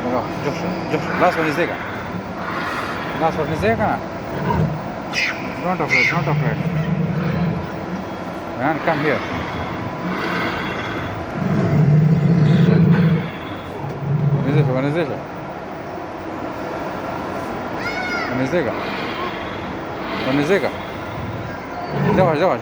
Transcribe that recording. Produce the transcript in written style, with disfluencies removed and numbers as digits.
Josh. Last one is there. Last one is there. Don't afraid. Man, come here. One is there. Давай.